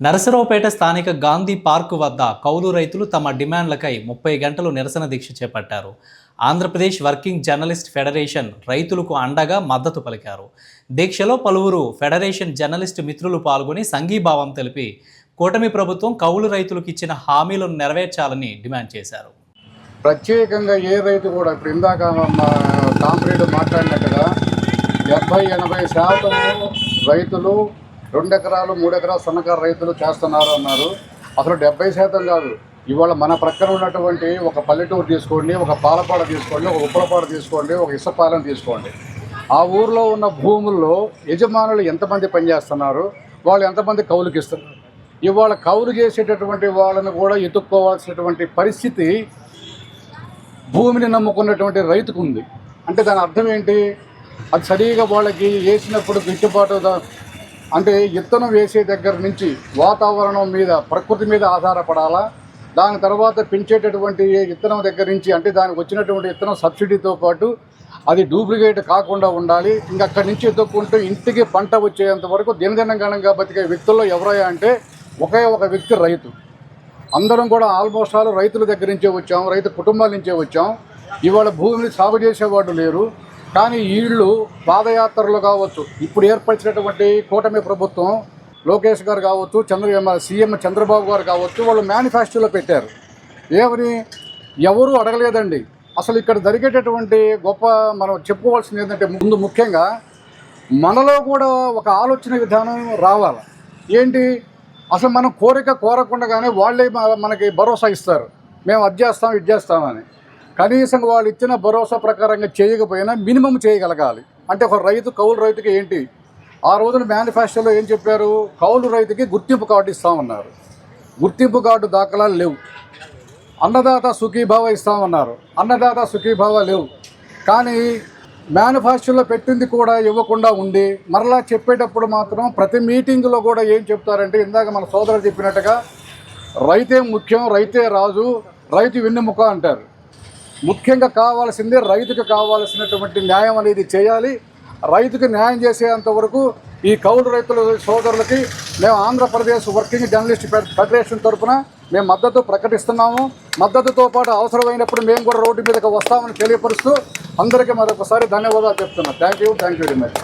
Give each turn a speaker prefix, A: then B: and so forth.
A: నరసరావుపేట స్థానిక గాంధీ పార్కు వద్ద కౌలు రైతులు తమ డిమాండ్లకై 30 గంటలు నిరసన దీక్ష చేపట్టారు. ఆంధ్రప్రదేశ్ వర్కింగ్ జర్నలిస్ట్ ఫెడరేషన్ రైతులకు అండగా మద్దతు పలికారు. దీక్షలో పలువురు ఫెడరేషన్ జర్నలిస్టు మిత్రులు పాల్గొని సంఘీభావం తెలిపి కూటమి ప్రభుత్వం కౌలు రైతులకు ఇచ్చిన హామీలను నెరవేర్చాలని డిమాండ్ చేశారు.
B: ప్రత్యేకంగా ఏ రైతు కూడా ఇప్పుడు ఇందాక కాంప్రేడ్ మాట్లాడినట్టుగా 70-80% రైతులు 2 ఎకరాలు 3 ఎకరాలు సన్నకారు రైతులు చేస్తున్నారు అన్నారు. అసలు 70% కాదు. ఇవాళ మన ప్రక్కన ఉన్నటువంటి ఒక పల్లెటూరు తీసుకోండి, ఒక పాలపాడ తీసుకోండి, ఒక ఉప్పలపాడ తీసుకోండి, ఒక ఇసుపాలెం తీసుకోండి. ఆ ఊర్లో ఉన్న భూముల్లో యజమానులు ఎంతమంది పనిచేస్తున్నారు, వాళ్ళు ఎంతమంది కౌలుకి ఇస్తున్నారు. ఇవాళ కౌలు చేసేటటువంటి వాళ్ళని కూడా ఎత్తుక్కోవాల్సినటువంటి పరిస్థితి భూమిని నమ్ముకున్నటువంటి రైతుకు ఉంది. అంటే దాని అర్థం ఏంటి? అది సరిగా వాళ్ళకి వేసినప్పుడు గిట్టుబాటు అంటే విత్తనం వేసే దగ్గర నుంచి వాతావరణం మీద, ప్రకృతి మీద ఆధారపడాలా. దాని తర్వాత పెంచేటటువంటి విత్తనం దగ్గర నుంచి అంటే దానికి వచ్చినటువంటి విత్తనం సబ్సిడీతో పాటు అది డూప్లికేట్ కాకుండా ఉండాలి. ఇంకక్కడి నుంచి ఎత్తుక్కుంటూ ఇంటికి పంట వచ్చేంత వరకు దినదినగణంగా బతికే వ్యక్తుల్లో ఎవరయ్యా అంటే ఒకే ఒక వ్యక్తి రైతు. అందరం కూడా ఆల్మోస్ట్ ఆల్ రైతుల దగ్గర నుంచే వచ్చాం, రైతు కుటుంబాల నుంచే వచ్చాం. ఇవాళ భూమిని సాగు చేసేవాడు లేరు. కానీ వీళ్ళు పాదయాత్రలు కావచ్చు, ఇప్పుడు ఏర్పరిచినటువంటి కూటమి ప్రభుత్వం లోకేష్ గారు కావచ్చు, సీఎం చంద్రబాబు గారు కావచ్చు, వాళ్ళు మేనిఫెస్టోలో పెట్టారు. ఏమని ఎవరూ అడగలేదండి. అసలు ఇక్కడ జరిగేటటువంటి గొప్ప మనం చెప్పుకోవాల్సింది ఏంటంటే ముందు ముఖ్యంగా మనలో కూడా ఒక ఆలోచన విధానం రావాలి. ఏంటి? అసలు మనం కోరకుండానే వాళ్ళే మనకి భరోసా ఇస్తారు, మేము అది చేస్తాం ఇది చేస్తామని. కనీసం వాళ్ళు ఇచ్చిన భరోసా ప్రకారంగా చేయకపోయినా మినిమం చేయగలగాలి. అంటే ఒక రైతు కౌలు రైతుకి ఏంటి ఆ రోజున మేనిఫెస్టోలో ఏం చెప్పారు? కౌలు రైతుకి గుర్తింపు కార్డు ఇస్తామన్నారు. గుర్తింపు కార్డు దాఖలాలు లేవు. అన్నదాత సుఖీభావ ఇస్తామన్నారు. అన్నదాత సుఖీభావ లేవు. కానీ మేనిఫెస్టోలో పెట్టింది కూడా ఇవ్వకుండా ఉండి మరలా చెప్పేటప్పుడు మాత్రం ప్రతి మీటింగ్లో కూడా ఏం చెప్తారంటే ఇందాక మన సోదరుడు చెప్పినట్టుగా రైతే ముఖ్యం, రైతే రాజు, రైతు వెన్నెముక అంటారు. ముఖ్యంగా కావాల్సిందే రైతుకు కావాల్సినటువంటి న్యాయం అనేది చేయాలి. రైతుకు న్యాయం చేసేంత వరకు ఈ కౌలు రైతుల సోదరులకి మేము ఆంధ్రప్రదేశ్ వర్కింగ్ జర్నలిస్ట్ ఫెడరేషన్ తరఫున మేము మద్దతు ప్రకటిస్తున్నాము. మద్దతుతో పాటు అవసరమైనప్పుడు మేము కూడా రోడ్డు మీదకి వస్తామని తెలియపరుస్తూ అందరికీ మరొకసారి ధన్యవాదాలు చెప్తున్నాం. Thank you very much.